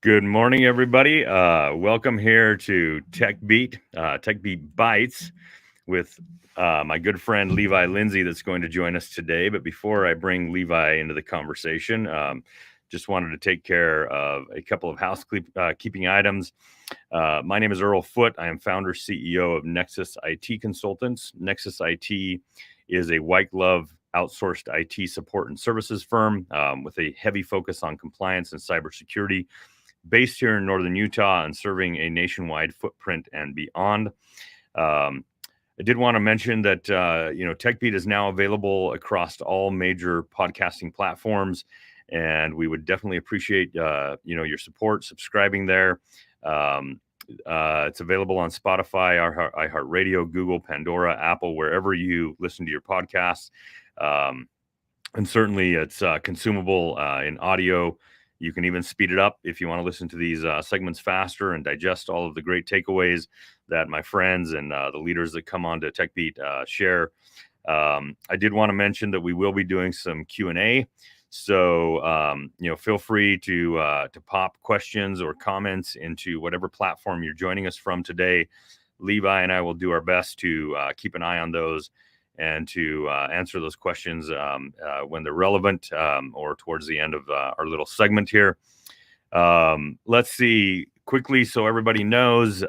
Good morning, everybody. Welcome here to Tech Beat Bites with my good friend Levi Lindsay that's going to join us today. But before I bring Levi into the conversation, just wanted to take care of a couple of housekeeping items. My name is Earl Foote. I am founder, CEO of Nexus IT Consultants. Nexus IT is a white glove outsourced IT support and services firm with a heavy focus on compliance and cybersecurity, based here in northern Utah and serving a nationwide footprint and beyond. I did want to mention that TechBeat is now available across all major podcasting platforms, and we would definitely appreciate your support subscribing there. It's available on Spotify, iHeartRadio, Google, Pandora, Apple, wherever you listen to your podcasts. And certainly it's consumable in audio. You can even speed it up if you want to listen to these segments faster and digest all of the great takeaways that my friends and the leaders that come on to TechBeat share. I did want to mention that we will be doing some Q&A. So, feel free to pop questions or comments into whatever platform you're joining us from today. Levi and I will do our best to keep an eye on those and to answer those questions when they're relevant or towards the end of our little segment here. Let's see quickly so everybody knows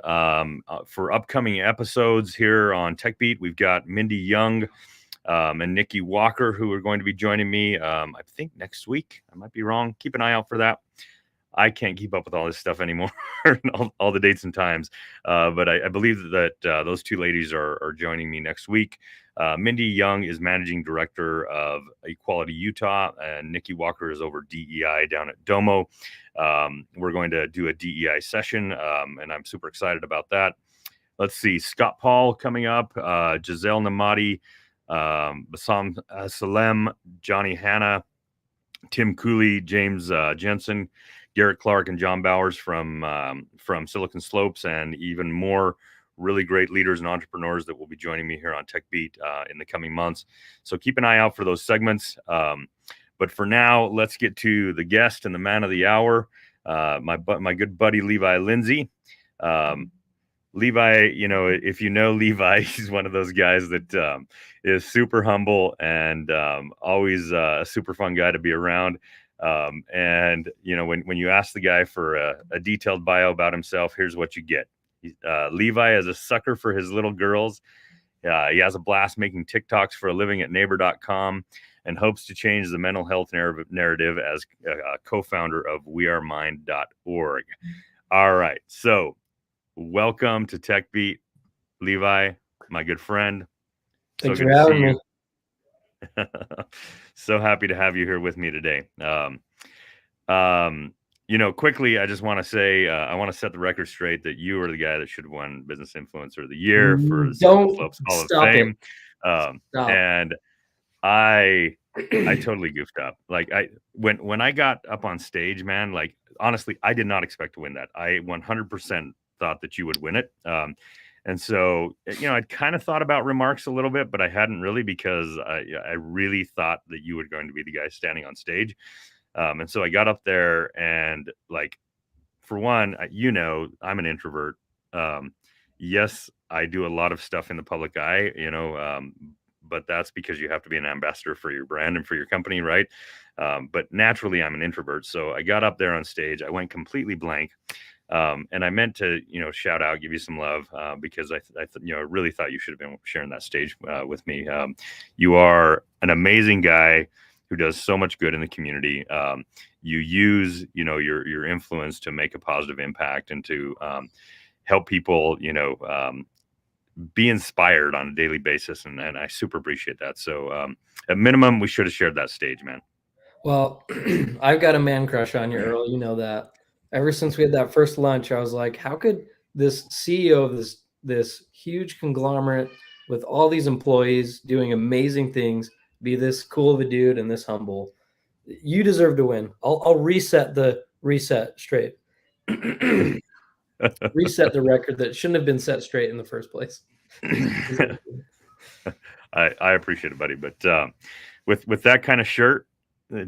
for upcoming episodes here on TechBeat, we've got Mindy Young and Nikki Walker who are going to be joining me, I think next week. I might be wrong. Keep an eye out for that. I can't keep up with all this stuff anymore, all the dates and times. But I believe that those two ladies are joining me next week. Mindy Young is Managing Director of Equality Utah, and Nikki Walker is over DEI down at Domo. We're going to do a DEI session, and I'm super excited about that. Let's see, Scott Paul coming up, Giselle Namadi, Bassam Salem, Johnny Hanna, Tim Cooley, James Jensen, Garrett Clark, and John Bowers from Silicon Slopes, and even more really great leaders and entrepreneurs that will be joining me here on TechBeat in the coming months. So keep an eye out for those segments. But for now, let's get to the guest and the man of the hour, my good buddy Levi Lindsay. Levi, if you know Levi, he's one of those guys that is super humble and always a super fun guy to be around. And when you ask the guy for a detailed bio about himself, here's what you get. Levi is a sucker for his little girls. He has a blast making TikToks for a living at neighbor.com and hopes to change the mental health narrative as a co-founder of we.are.mind.org. All right. So welcome to TechBeat, Levi, my good friend. Thanks for having me. So happy to have you here with me today. Quickly, I just want to say, I want to set the record straight that you are the guy that should have won Business Influencer of the Year for the Silicon Slopes Hall of Fame. And I totally goofed up. Like when I got up on stage, man, like honestly, I did not expect to win that. I 100% thought that you would win it. And so, I'd kind of thought about remarks a little bit, but I hadn't really, because I really thought that you were going to be the guy standing on stage. And so I got up there and, like, for one, I'm an introvert. Yes, I do a lot of stuff in the public eye, but that's because you have to be an ambassador for your brand and for your company, right? But naturally, I'm an introvert. So I got up there on stage. I went completely blank. And I meant to, shout out, give you some love, because I really thought you should have been sharing that stage with me. You are an amazing guy who does so much good in the community. You use, your influence to make a positive impact and to help people, be inspired on a daily basis. And I super appreciate that. So at minimum, we should have shared that stage, man. Well, I've got a man crush on you, Earl. You know that. Ever since we had that first lunch, I was like, how could this CEO of this huge conglomerate with all these employees doing amazing things be this cool of a dude and this humble? You deserve to win. I'll reset straight. Reset the record that shouldn't have been set straight in the first place. I appreciate it, buddy. But with that kind of shirt,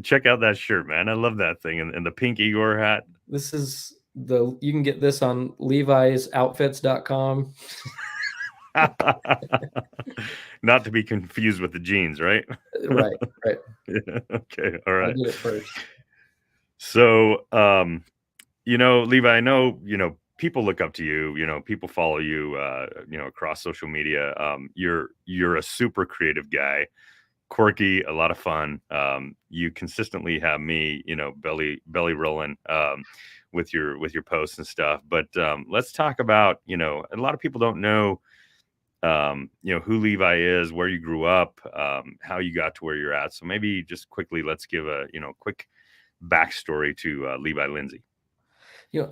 check out that shirt, man. I love that thing, and the pink Igor hat. This is you can get this on levisoutfits.com. Not to be confused with the jeans, right? Right. Yeah, okay, all I right. did it first. So, Levi, I know, people look up to you, people follow you, across social media. You're a super creative guy, quirky, a lot of fun. You consistently have me, belly rolling, with your posts and stuff. But let's talk about, a lot of people don't know, who Levi is, where you grew up, how you got to where you're at. So maybe just quickly, let's give a, quick backstory to Levi Lindsay.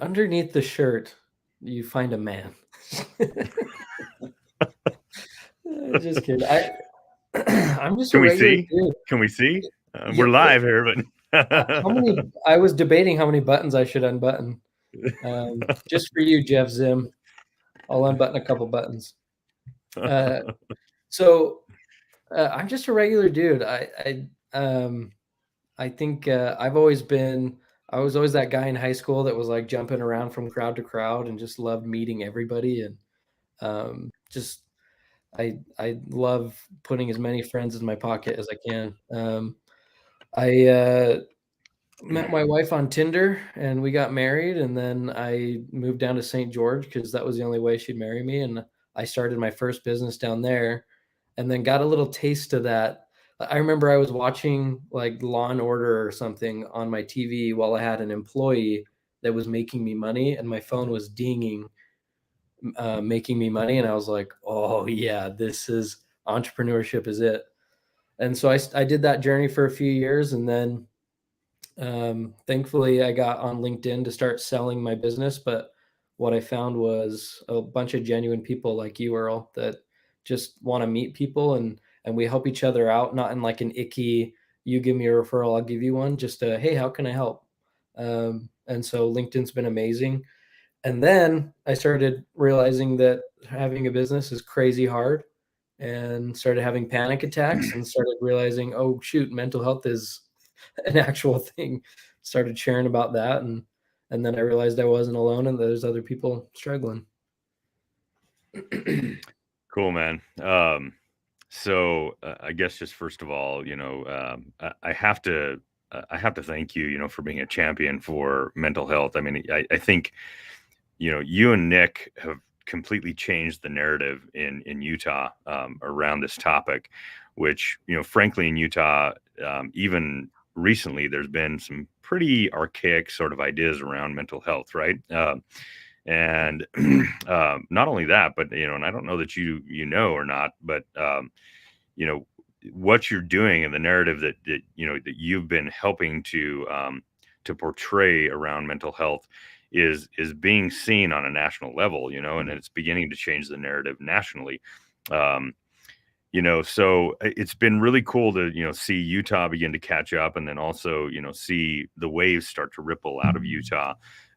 Underneath the shirt, you find a man. Just kidding. I'm just a Can we regular see? dude. Can we see? Yeah, We're live here, how but many? I was debating how many buttons I should unbutton. Just for you, Jeff Zim. I'll unbutton a couple buttons. So I'm just a regular dude. I think I was always that guy in high school that was like jumping around from crowd to crowd and just loved meeting everybody. And just I love putting as many friends in my pocket as I can. I met my wife on Tinder and we got married, and then I moved down to St. George because that was the only way she'd marry me. And I started my first business down there, and then got a little taste of that. I remember I was watching like Law and Order or something on my TV while I had an employee that was making me money, and my phone was dinging, making me money. And I was like, oh yeah, this is entrepreneurship is it. And so I did that journey for a few years, and then thankfully I got on LinkedIn to start selling my business. But what I found was a bunch of genuine people like you, Earl, that just want to meet people, and we help each other out, not in like an icky, you give me a referral, I'll give you one, just a, hey, how can I help? And so LinkedIn's been amazing. And then I started realizing that having a business is crazy hard, and started having panic attacks, and started realizing, oh shoot, mental health is an actual thing. Started sharing about that, and then I realized I wasn't alone and there's other people struggling. cool, man. So I guess just first of all, I have to thank you, for being a champion for mental health. I mean, I think, you and Nick have completely changed the narrative in Utah, around this topic, which, frankly, in Utah, even recently, there's been some pretty archaic sort of ideas around mental health, right? And not only that, but, and I don't know that you know or not, but you know what you're doing and the narrative that you've been helping to portray around mental health is being seen on a national level, and it's beginning to change the narrative nationally. um so it's been really cool to see Utah begin to catch up, and then also see the waves start to ripple out of Utah,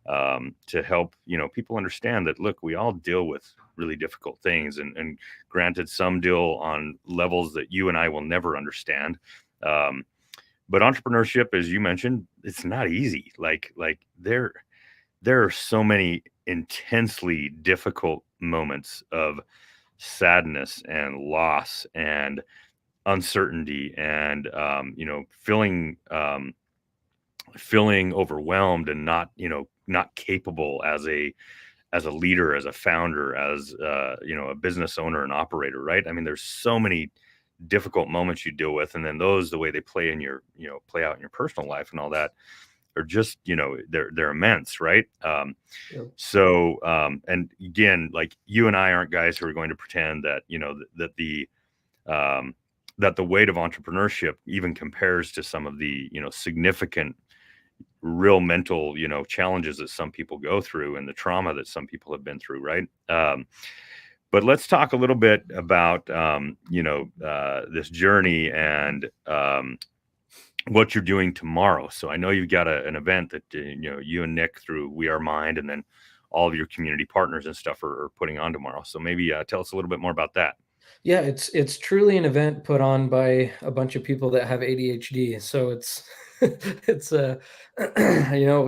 to help people understand that, look, we all deal with really difficult things, and granted, some deal on levels that you and I will never understand. But entrepreneurship, as you mentioned, it's not easy. Like there are so many intensely difficult moments of sadness and loss and uncertainty, and feeling overwhelmed and not capable as a leader, as a founder, as a business owner and operator, right? I mean, there's so many difficult moments you deal with, and then those, the way they play in your play out in your personal life and all that, are just they're immense, right? Yeah. So and again, like, you and I aren't guys who are going to pretend that um, that the weight of entrepreneurship even compares to some of the significant real mental challenges that some people go through, and the trauma that some people have been through, right? But let's talk a little bit about this journey, and what you're doing tomorrow. So I know you've got an event that you and Nick through we.are.mind, and then all of your community partners and stuff are putting on tomorrow. So maybe tell us a little bit more about that. Yeah, it's truly an event put on by a bunch of people that have ADHD. So it's It's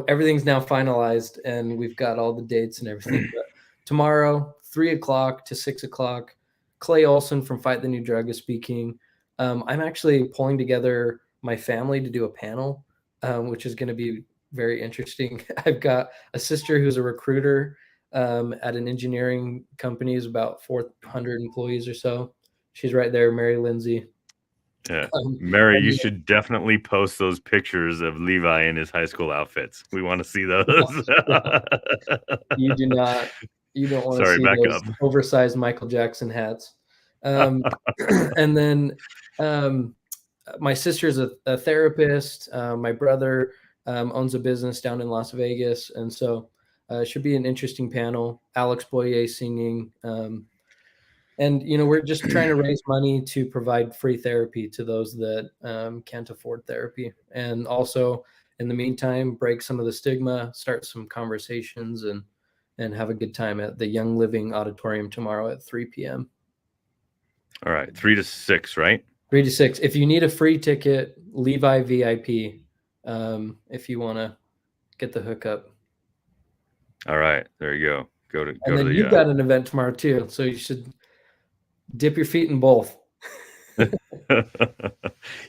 everything's now finalized and we've got all the dates and everything. But tomorrow, 3 o'clock to 6 o'clock, Clay Olson from Fight the New Drug is speaking. I'm actually pulling together my family to do a panel, which is going to be very interesting. I've got a sister who's a recruiter at an engineering company, is about 400 employees or so. She's right there, Mary Lindsay. Yeah. Mary, you And should definitely post those pictures of Levi in his high school outfits. We want to see those. you don't want to Sorry, see back those up. oversized Michael Jackson hats. And then my sister's a therapist. My brother owns a business down in Las Vegas, and so it should be an interesting panel. Alex Boyer singing, and we're just trying to raise money to provide free therapy to those that can't afford therapy, and also in the meantime break some of the stigma, start some conversations, and have a good time at the Young Living Auditorium tomorrow at 3 p.m. All right, 3 to 6, right? 3 to 6. If you need a free ticket, Levi VIP. If you want to get the hookup. All right, there you go. Go And to then you've got an event tomorrow too, so you should dip your feet in both.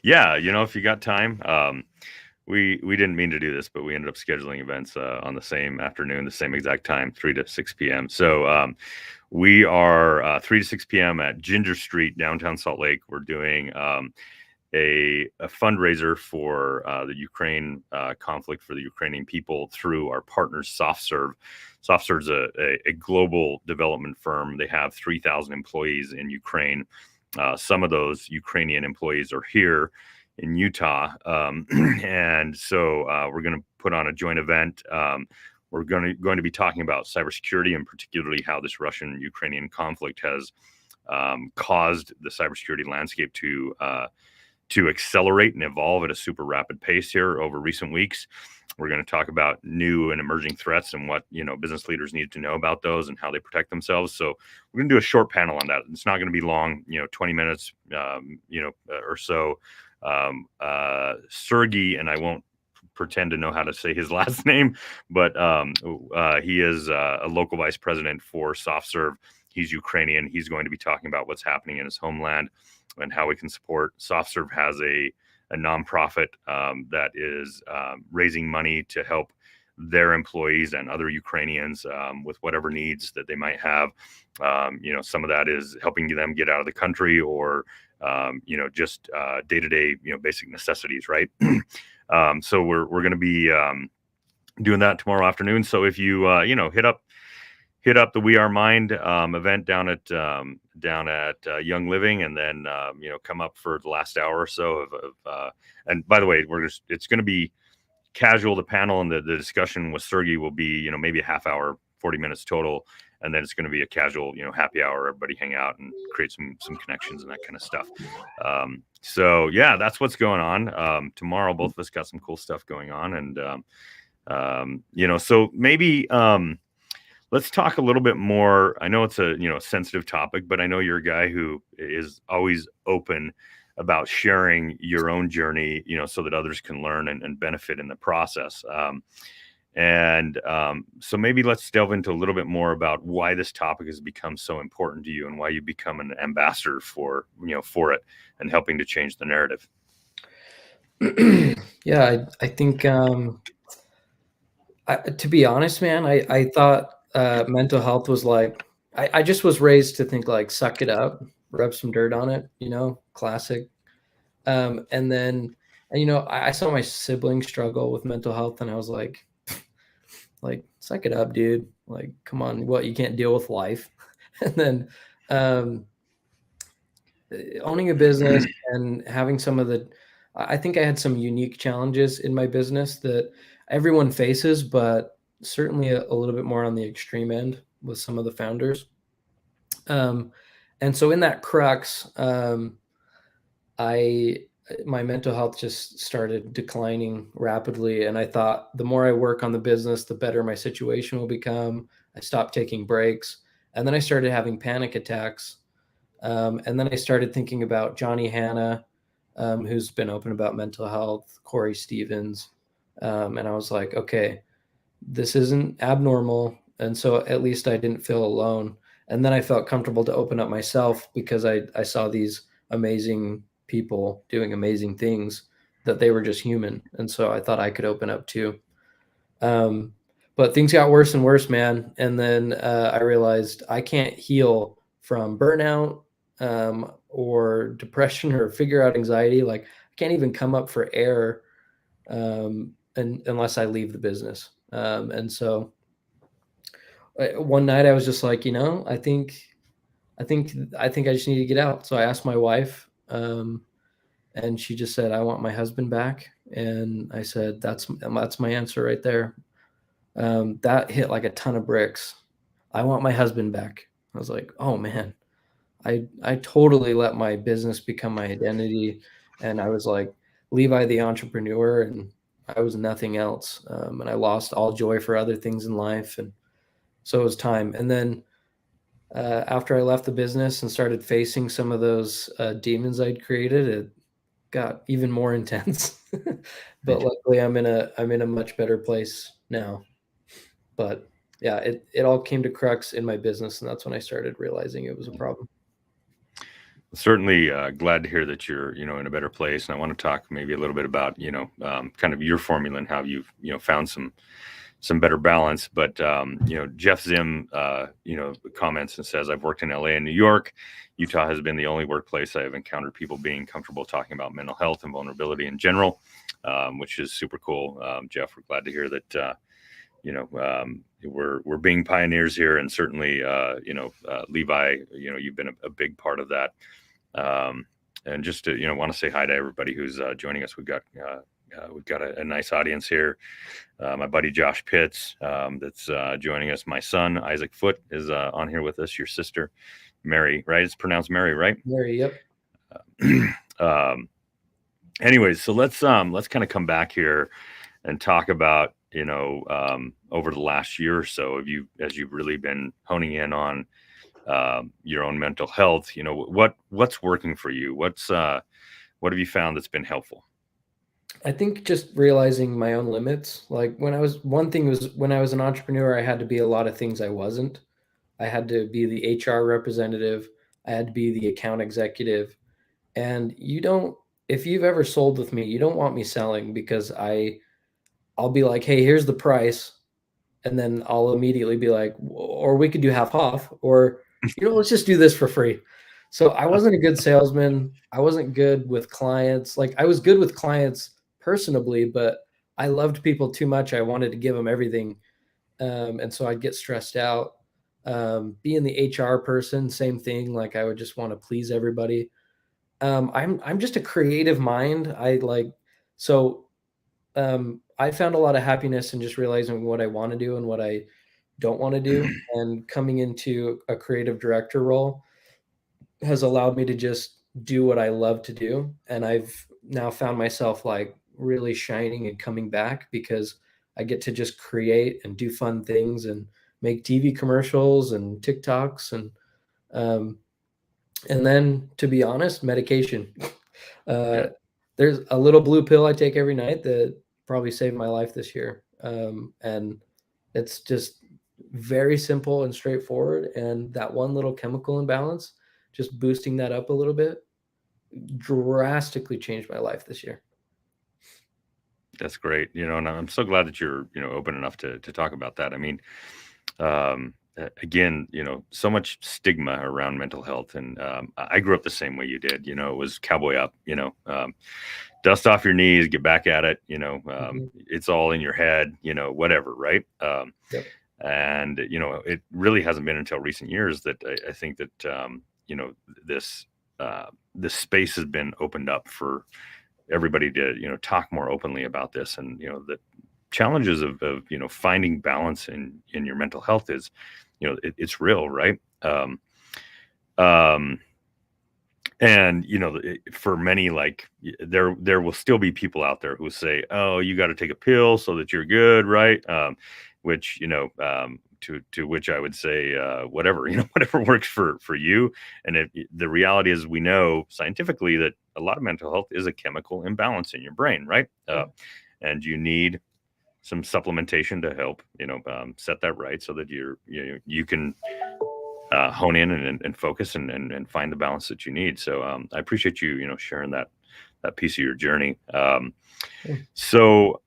Yeah, if you got time, we didn't mean to do this, but we ended up scheduling events on the same afternoon, the same exact time, 3 to 6 p.m. So we are 3 to 6 p.m. at Ginger Street, downtown Salt Lake. We're doing a fundraiser for the Ukraine conflict, for the Ukrainian people, through our partners, SoftServe. SoftServe's a global development firm. They have 3,000 employees in Ukraine. Some of those Ukrainian employees are here in Utah. And so we're going to put on a joint event. We're going to be talking about cybersecurity, and particularly how this Russian-Ukrainian conflict has caused the cybersecurity landscape to accelerate and evolve at a super rapid pace here over recent weeks. We're going to talk about new and emerging threats and what business leaders need to know about those and how they protect themselves. So we're going to do a short panel on that. It's not going to be long, 20 minutes, or so. Sergey, and I won't pretend to know how to say his last name, but he is a local vice president for SoftServe. He's Ukrainian. He's going to be talking about what's happening in his homeland and how we can support. SoftServe has a nonprofit that is raising money to help their employees and other Ukrainians with whatever needs that they might have. Some of that is helping them get out of the country, or just day-to-day, basic necessities, right? So we're going to be doing that tomorrow afternoon. So if you hit up the We.are.mind event down at Young Living, and then come up for the last hour or so of and by the way, it's going to be casual. The panel and the discussion with Sergey will be maybe a half hour, 40 minutes total, and then it's going to be a casual happy hour. Everybody hang out and create some connections and that kind of stuff. So yeah, that's what's going on tomorrow. Both of us got some cool stuff going on, and so maybe let's talk a little bit more. I know it's a sensitive topic, but I know you're a guy who is always open about sharing your own journey, so that others can learn and benefit in the process. So maybe let's delve into a little bit more about why this topic has become so important to you, and why you become an ambassador for it and helping to change the narrative. Yeah, I think to be honest, man, I thought mental health was like, I just was raised to think like, suck it up, rub some dirt on it, classic. And then, I saw my siblings struggle with mental health, and I was like, suck it up, dude. Like, come on, what, you can't deal with life? And then owning a business and having I think I had some unique challenges in my business that everyone faces, but certainly a little bit more on the extreme end with some of the founders. And so in that crux, my mental health just started declining rapidly. And I thought, the more I work on the business, the better my situation will become. I stopped taking breaks. And then I started having panic attacks. And then I started thinking about Johnny Hanna, who's been open about mental health, Corey Stevens. And I was like, okay, this isn't abnormal. And so at least I didn't feel alone. And then I felt comfortable to open up myself because I saw these amazing people doing amazing things, that they were just human. And so I thought I could open up too. Um, but things got worse and worse, man. And then I realized I can't heal from burnout, or depression, or figure out anxiety. Like, I can't even come up for air, unless I leave the business. And so one night I was just like, I think I just need to get out. So I asked my wife, and she just said, "I want my husband back." And I said, "That's my answer right there." That hit like a ton of bricks. I want my husband back. I was like, oh man, I totally let my business become my identity, and I was like Levi the entrepreneur, and I was nothing else. And I lost all joy for other things in life, and so it was time. And then after I left the business and started facing some of those demons I'd created, it got even more intense. But luckily, I'm in a much better place now. But yeah, it all came to crux in my business, and that's when I started realizing it was a problem. Certainly glad to hear that you're in a better place, and I want to talk maybe a little bit about kind of your formula and how you've found some better balance. But Jeff Zim comments and says, I've worked in LA and New York. Utah has been the only workplace I have encountered people being comfortable talking about mental health and vulnerability in general, which is super cool. Jeff, we're glad to hear that we're being pioneers here, and certainly Levi, you've been a big part of that. And just to want to say hi to everybody who's joining us. We've got a nice audience here. My buddy Josh Pitts, that's joining us. My son Isaac Foote is on here with us. Your sister Mary, right? It's pronounced Mary, right? Mary, yep. Anyways, so let's kind of come back here and talk about over the last year or so, as you've really been honing in on your own mental health. What's working for you? What have you found that's been helpful? I think just realizing my own limits. Like, when I was an entrepreneur, I had to be a lot of things I wasn't. I had to be the HR representative. I had to be the account executive. And if you've ever sold with me, you don't want me selling, because I'll be like, hey, here's the price. And then I'll immediately be like, or we could do half off, or, let's just do this for free. So I wasn't a good salesman. I wasn't good with clients. Like, I was good with clients personably, but I loved people too much. I wanted to give them everything. And so I'd get stressed out. Being the HR person, same thing. Like, I would just want to please everybody. I'm just a creative mind. I found a lot of happiness in just realizing what I want to do and what I don't want to do. And coming into a creative director role has allowed me to just do what I love to do. And I've now found myself like really shining and coming back, because I get to just create and do fun things and make TV commercials and TikToks, um, and then, to be honest, medication. Yeah. There's a little blue pill I take every night that probably saved my life this year. And it's just very simple and straightforward. And that one little chemical imbalance, just boosting that up a little bit, drastically changed my life this year. That's great. And I'm so glad that you're open enough to talk about that. I mean, again, so much stigma around mental health, and I grew up the same way you did. It was cowboy up. Dust off your knees, get back at it. It's all in your head. Whatever, right? Yep. And it really hasn't been until recent years that I think that this space has been opened up for everybody to talk more openly about this. And the challenges of finding balance in your mental health is it's real, right? And for many, like, there will still be people out there who say, oh, you got to take a pill so that you're good, right? Which to which I would say, whatever, whatever works for you. And the reality is, we know scientifically that a lot of mental health is a chemical imbalance in your brain, right? And you need some supplementation to help, set that right, so that you can hone in and focus and find the balance that you need. So I appreciate you, sharing that piece of your journey. So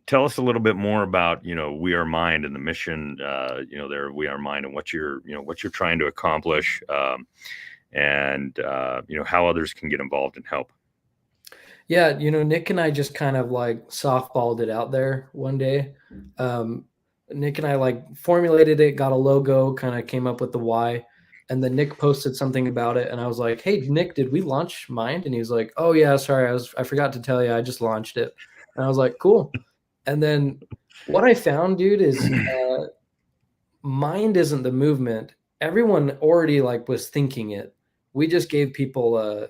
tell us a little bit more about, we.are.mind and the mission, there at we.are.mind, and what you're trying to accomplish, and how others can get involved and help. Yeah, Nick and I just kind of like softballed it out there one day. Nick and I like formulated it, got a logo, kind of came up with the why, and then Nick posted something about it, and I was like, "Hey, Nick, did we launch Mind?" And he was like, "Oh yeah, sorry, I forgot to tell you, I just launched it." And I was like, "Cool." And then what I found, dude, is Mind isn't the movement. Everyone already like was thinking it. We just gave people a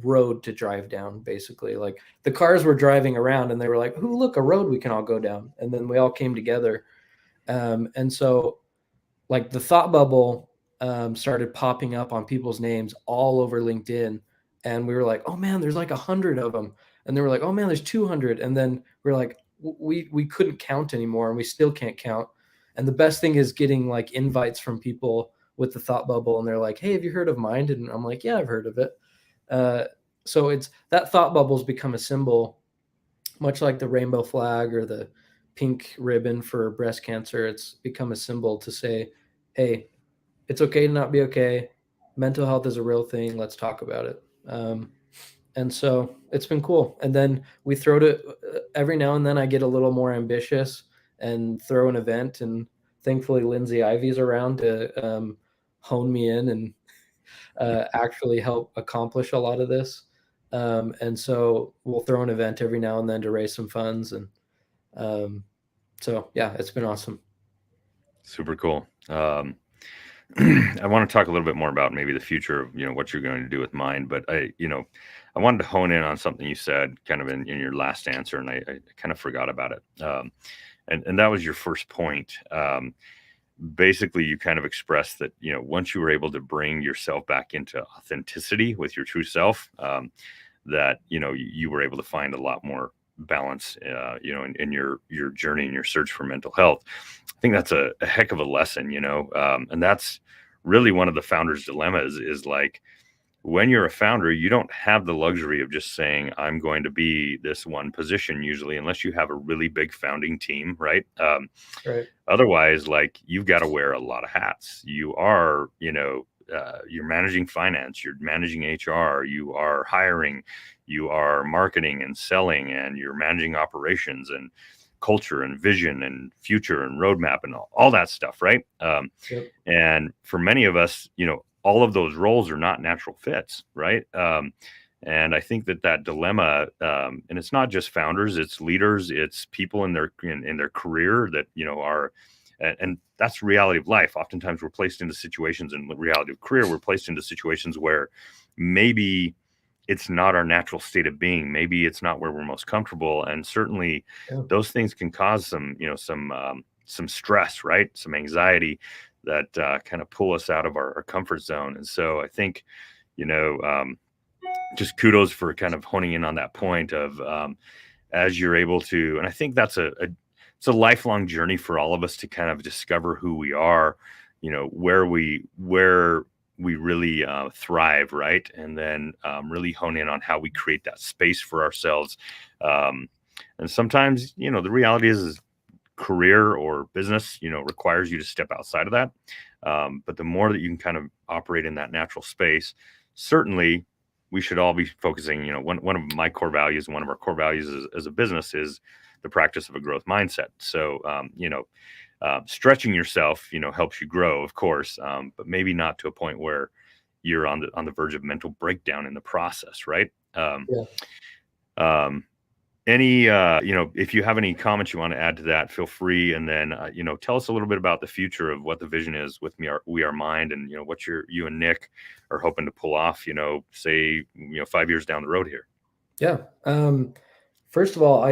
road to drive down, basically. Like the cars were driving around and they were like, "Ooh, look, a road we can all go down." And then we all came together. And so like the thought bubble started popping up on people's names all over LinkedIn. And we were like, "Oh man, there's like 100 of them." And they were like, "Oh man, there's 200." And then we are like, we couldn't count anymore, and we still can't count. And the best thing is getting like invites from people with the thought bubble, and they're like, "Hey, have you heard of Mind?" And I'm like, "Yeah, I've heard of it." So it's that thought bubble's become a symbol, much like the rainbow flag or the pink ribbon for breast cancer. It's become a symbol to say, "Hey, it's okay to not be okay. Mental health is a real thing. Let's talk about it." And so it's been cool. And then we throw it every now and then. I get a little more ambitious and throw an event. And thankfully, Lindsay Ivy's around to hone me in and actually help accomplish a lot of this. And so we'll throw an event every now and then to raise some funds. And so, yeah, it's been awesome. Super cool. I want to talk a little bit more about maybe the future of, what you're going to do with Mind, but I wanted to hone in on something you said kind of in your last answer, and I kind of forgot about it. And that was your first point. Basically, you kind of expressed that, once you were able to bring yourself back into authenticity with your true self, that, you were able to find a lot more balance, in your journey and your search for mental health. I think that's a heck of a lesson, and that's really one of the founder's dilemmas is like, when you're a founder, you don't have the luxury of just saying, I'm going to be this one position, usually, unless you have a really big founding team, right? Right. Otherwise, like, you've got to wear a lot of hats. You are, you're managing finance, you're managing HR, you are hiring, you are marketing and selling, and you're managing operations and culture and vision and future and roadmap and all that stuff, right? Yep. And for many of us, all of those roles are not natural fits, right? And I think that dilemma, and it's not just founders, it's leaders, it's people in their career that are, and that's the reality of life. Oftentimes, we're placed into situations, in the reality of career, we're placed into situations where maybe it's not our natural state of being. Maybe it's not where we're most comfortable, and certainly Yeah. those things can cause some stress, right? Some anxiety that kind of pull us out of our comfort zone. And so I think, just kudos for kind of honing in on that point of, as you're able to, and I think that's it's a lifelong journey for all of us to kind of discover who we are, where we really thrive, right? And then really hone in on how we create that space for ourselves. And sometimes, the reality is career or business, requires you to step outside of that. But the more that you can kind of operate in that natural space, certainly we should all be focusing, one of my core values, one of our core values as a business is the practice of a growth mindset. So, stretching yourself, helps you grow, of course, but maybe not to a point where you're on the verge of mental breakdown in the process, right? Yeah. Any, if you have any comments you want to add to that, feel free. And then, tell us a little bit about the future of what the vision is with we.are.mind, and, what you and Nick are hoping to pull off, say, 5 years down the road here. Yeah. First of all,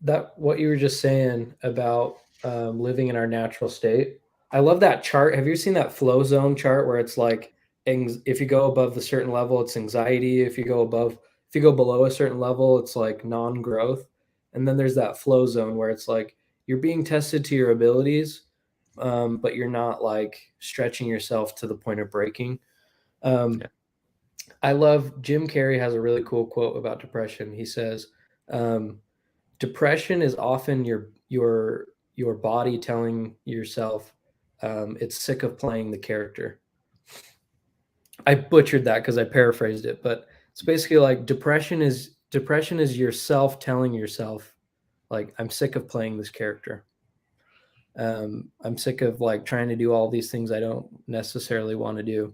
that what you were just saying about living in our natural state. I love that chart. Have you seen that flow zone chart where it's like if you go above the certain level, it's anxiety. If you go below a certain level, it's like non-growth. And then there's that flow zone where it's like you're being tested to your abilities, but you're not like stretching yourself to the point of breaking. Um, Yeah. I love Jim Carrey has a really cool quote about depression. He says, um, "Depression is often your body telling yourself it's sick of playing the character." I butchered that because I paraphrased it, but it's basically like depression is yourself telling yourself like I'm sick of playing this character. I'm sick of like trying to do all these things I don't necessarily want to do.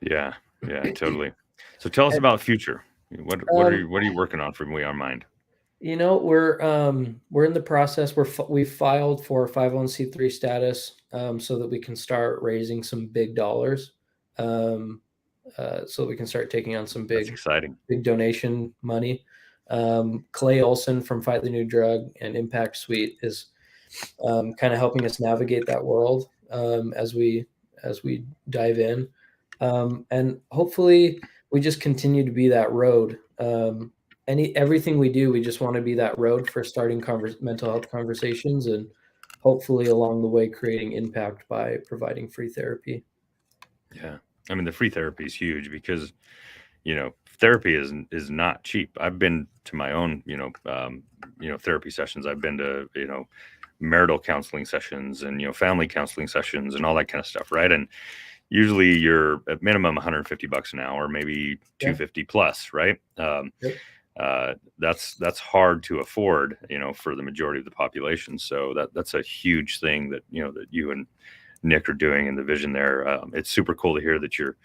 Yeah. Yeah. Totally. So tell us And, about future. um, What are you working on from we.are.mind? we're in the process. We've filed for 501(c)(3) status, so that we can start raising some big dollars, um, so that we can start taking on some That's big exciting. big donation money. Clay Olson from Fight the New Drug and Impact Suite is kind of helping us navigate that world, as we dive in, and hopefully we just continue to be that road. Everything we do, we just want to be that road for starting mental health conversations, and hopefully along the way creating impact by providing free therapy. Yeah. I mean, the free therapy is huge because, therapy is not cheap. I've been to my own, therapy sessions. I've been to, marital counseling sessions and, family counseling sessions and all that kind of stuff. Right. And usually you're at minimum $150 an hour, maybe Yeah. 250 plus. Right. Yep. That's hard to afford, for the majority of the population. So that's a huge thing that, that you and Nick are doing in the vision there. It's super cool to hear that you're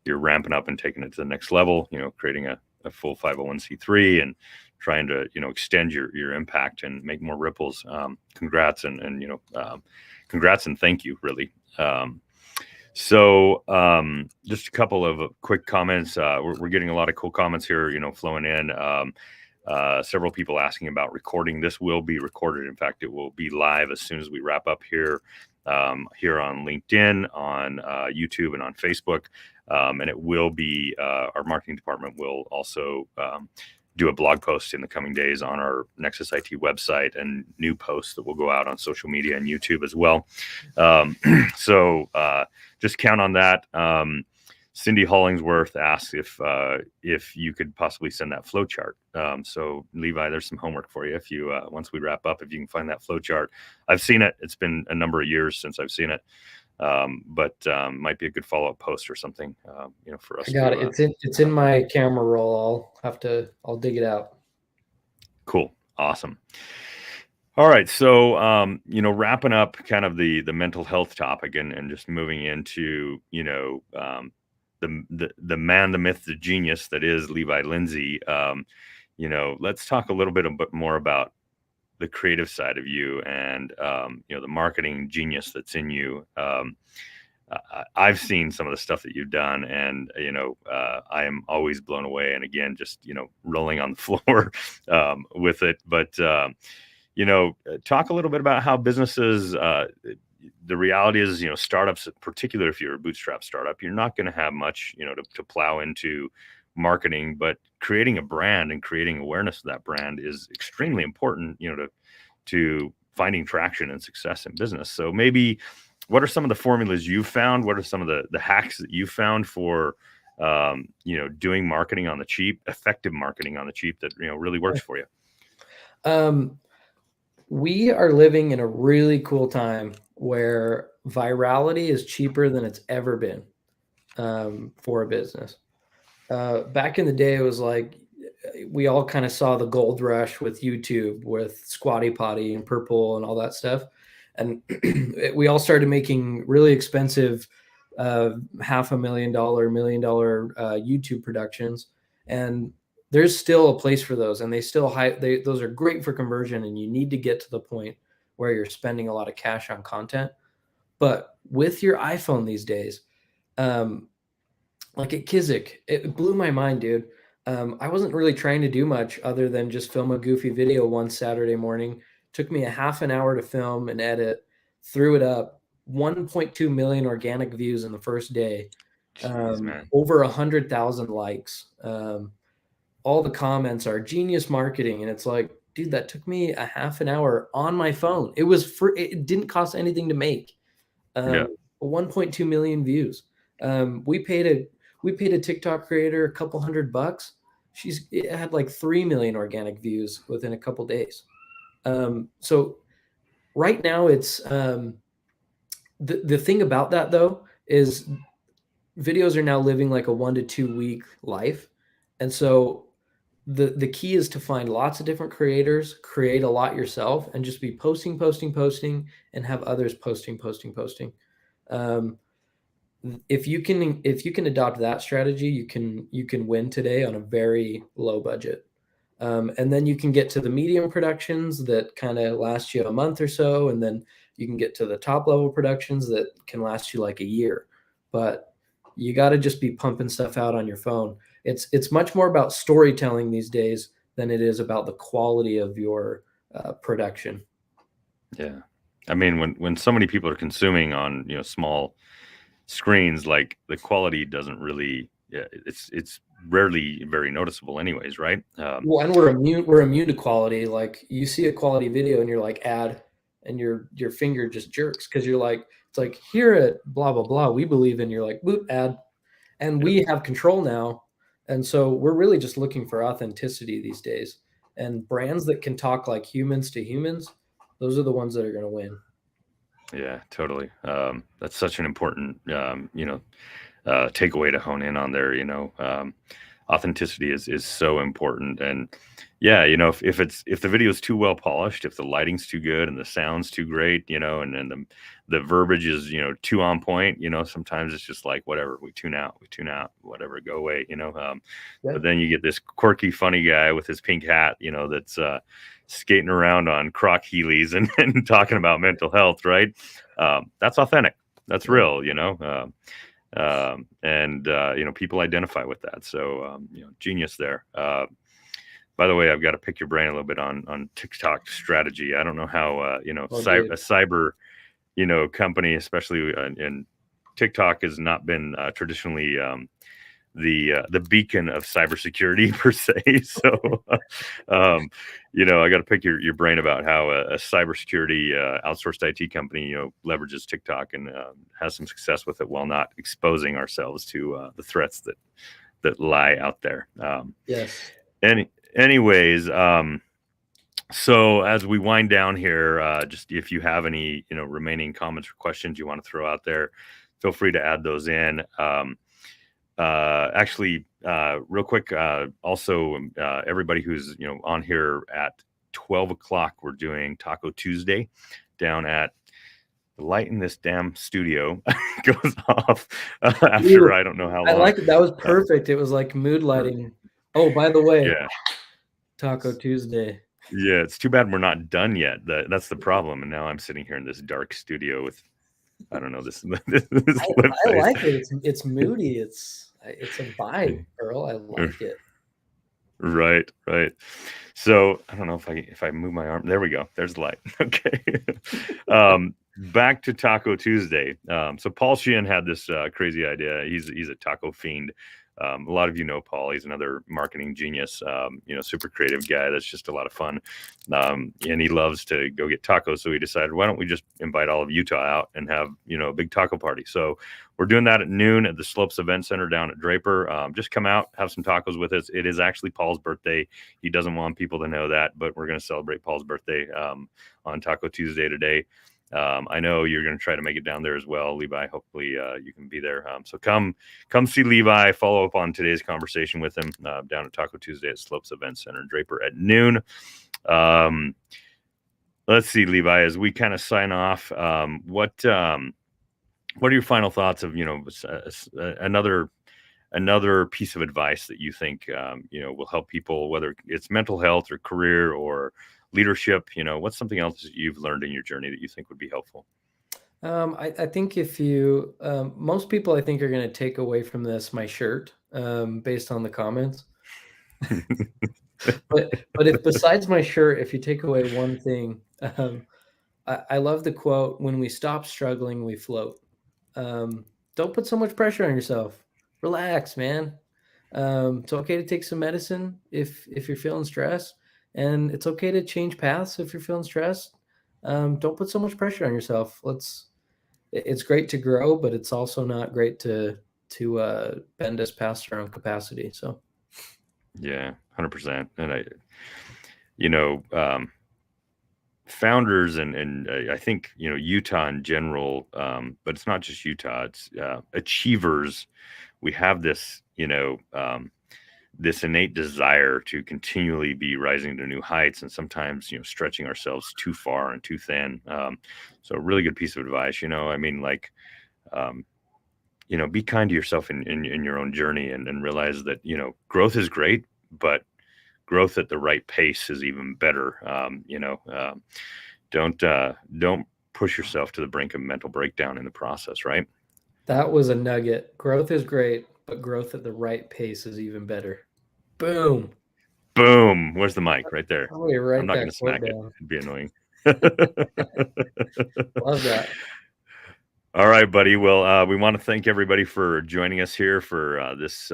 ramping up and taking it to the next level, creating a full 501(c)(3) and trying to, extend your impact and make more ripples. Congrats congrats and thank you, really. Just a couple of quick comments. We're getting a lot of cool comments here, flowing in. Several people asking about recording. This will be recorded. In fact, it will be live as soon as we wrap up here, here on LinkedIn, on YouTube, and on Facebook. And it will be, our marketing department will also do a blog post in the coming days on our Nexus IT website, and new posts that will go out on social media and YouTube as well. So just count on that. Cindy Hollingsworth asks if you could possibly send that flow chart. So Levi, there's some homework for you. If you once we wrap up, if you can find that flow chart. I've seen it. It's been a number of years since I've seen it, but might be a good follow up post or something. For us I got to. it. It's in my camera roll. I'll dig it out. Cool. Awesome. All right. So, wrapping up kind of the mental health topic, and just moving into, the man, the myth, the genius that is Levi Lindsay. Let's talk a little bit more about the creative side of you, and, the marketing genius that's in you. I've seen some of the stuff that you've done, and, I am always blown away. And again, just, rolling on the floor with it. But, talk a little bit about how businesses, the reality is, startups, particularly if you're a bootstrap startup, you're not going to have much, to plow into marketing, but creating a brand and creating awareness of that brand is extremely important, to finding traction and success in business. So maybe what are some of the formulas you've found? What are some of the hacks that you've found for, doing marketing on the cheap, effective marketing on the cheap that, really works for you? We are living in a really cool time where virality is cheaper than it's ever been, for a business. Back in the day, it was like we all kind of saw the gold rush with YouTube, with Squatty Potty and Purple and all that stuff. And we all started making really expensive $500,000, $1 million YouTube productions. And there's still a place for those. And those are great for conversion. And you need to get to the point where you're spending a lot of cash on content. But with your iPhone these days, like at Kizik, it blew my mind, dude. I wasn't really trying to do much other than just film a goofy video one Saturday morning, Took me a half an hour to film and edit. Threw it up. 1.2 million organic views in the first day. Jeez, man. Over 100,000 likes. All the comments are genius marketing, and it's like, dude, that took me a half an hour on my phone. It was free. It didn't cost anything to make. Yeah. 1.2 million views. We paid a TikTok creator a couple $100. It had like 3 million organic views within a couple days. So right now it's the thing about that though is videos are now living like a 1 to 2 week life, and so the key is to find lots of different creators, create a lot yourself, and just be posting, and have others posting. Um, if you can adopt that strategy, you can win today on a very low budget. And then you can get to the medium productions that kind of last you a month or so, and then you can get to the top level productions that can last you like a year. But you got to just be pumping stuff out on your phone. It's much more about storytelling these days than it is about the quality of your production. Yeah. I mean, when so many people are consuming on, small screens, like the quality doesn't really, yeah, it's rarely very noticeable anyways, right? Well, and we're immune to quality. Like you see a quality video and you're like ad, and your finger just jerks because you're like, it's like, here at blah blah blah, we believe in, you're like, boop, ad. And Yep. we have control now. And so we're really just looking for authenticity these days. And brands that can talk like humans to humans, those are the ones that are going to win. Yeah, totally. That's such an important, takeaway to hone in on there. Authenticity is so important, and yeah, if the video is too well polished, if the lighting's too good and the sound's too great, and then the verbiage is too on point, sometimes it's just like whatever, we tune out, whatever, go away, Yeah. but then you get this quirky, funny guy with his pink hat, that's skating around on Croc Heelys and talking about mental health, right? That's authentic. That's Yeah. real, and people identify with that. So genius there. By the way, I've got to pick your brain a little bit on TikTok strategy. I don't know how a cyber company, especially in TikTok, has not been traditionally the beacon of cybersecurity per se. So, I got to pick your brain about how a cybersecurity outsourced IT company, leverages TikTok and has some success with it while not exposing ourselves to the threats that lie out there. Yes. Anyways, so as we wind down here, just if you have any remaining comments or questions you want to throw out there, feel free to add those in. Actually, real quick, also, everybody who's on here at 12 o'clock, we're doing Taco Tuesday down at the light in this damn studio goes off after Ooh, I don't know how I long. like it. That was perfect. It was like mood lighting. Oh, by the way, Yeah, Taco Tuesday. yeah. It's too bad we're not done yet. That's the problem. And now I'm sitting here in this dark studio with, I don't know, this lit I face. like it. It's moody. It's a vibe, Earl. I like it. Right. So I don't know if I move my arm. There we go. There's the light. Okay. Back to Taco Tuesday. So Paul Sheehan had this crazy idea. He's a taco fiend. A lot of Paul. He's another marketing genius. Super creative guy. That's just a lot of fun. And he loves to go get tacos. So he decided, why don't we just invite all of Utah out and have a big taco party? So we're doing that at noon at the Slopes Event Center down at Draper. Just come out, have some tacos with us. It is actually Paul's birthday. He doesn't want people to know that, but we're going to celebrate Paul's birthday on Taco Tuesday today. I know you're going to try to make it down there as well, Levi. Hopefully you can be there. So come see Levi. Follow up on today's conversation with him down at Taco Tuesday at Slopes Event Center, Draper at noon. Let's see, Levi, as we kind of sign off, what are your final thoughts of another piece of advice that you think will help people, whether it's mental health or career or leadership? What's something else that you've learned in your journey that you think would be helpful? I think if you, most people I think are going to take away from this my shirt based on the comments. But if besides my shirt, if you take away one thing, I love the quote, "When we stop struggling, we float." Don't put so much pressure on yourself. Relax, man. It's okay to take some medicine if you're feeling stressed, and it's okay to change paths if you're feeling stressed. Don't put so much pressure on yourself. It's great to grow, but it's also not great to bend us past our own capacity. So Yeah, 100%. And you know, founders and I think, Utah in general, but it's not just Utah, it's achievers. We have this, this innate desire to continually be rising to new heights, and sometimes, stretching ourselves too far and too thin. So a really good piece of advice, I mean, like, um, be kind to yourself in your own journey, and realize that, growth is great, but growth at the right pace is even better. Don't push yourself to the brink of mental breakdown in the process, right? that was a nugget. Growth is great, but growth at the right pace is even better. Boom. Boom. Where's the mic? Right there. Somebody I'm write not that going to quote smack it. down. It'd be annoying. Love that. All right, buddy. Well, we want to thank everybody for joining us here for this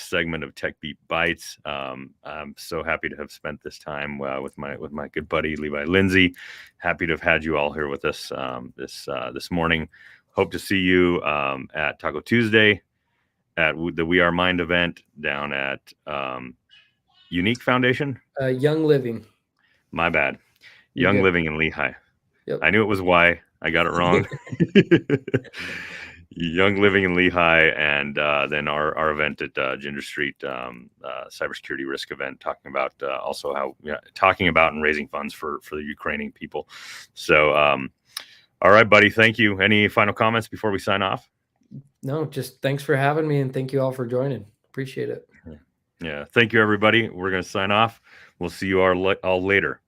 segment of Tech Beat Bites. I'm so happy to have spent this time with my good buddy Levi Lindsay. Happy to have had you all here with us this morning. Hope to see you at Taco Tuesday, at the We.are.mind event down at Unique Foundation. Young Living. My bad. You're Young good. Living in Lehigh. Yep. I knew it was Y. I got it wrong. Young Living in Lehigh, and then our event at Ginger Street, cybersecurity risk event, talking about also how talking about and raising funds for the Ukrainian people. So, all right, buddy. Thank you. Any final comments before we sign off? No, just thanks for having me, and thank you all for joining. Appreciate it. Yeah. Thank you, everybody. We're going to sign off. We'll see you all later.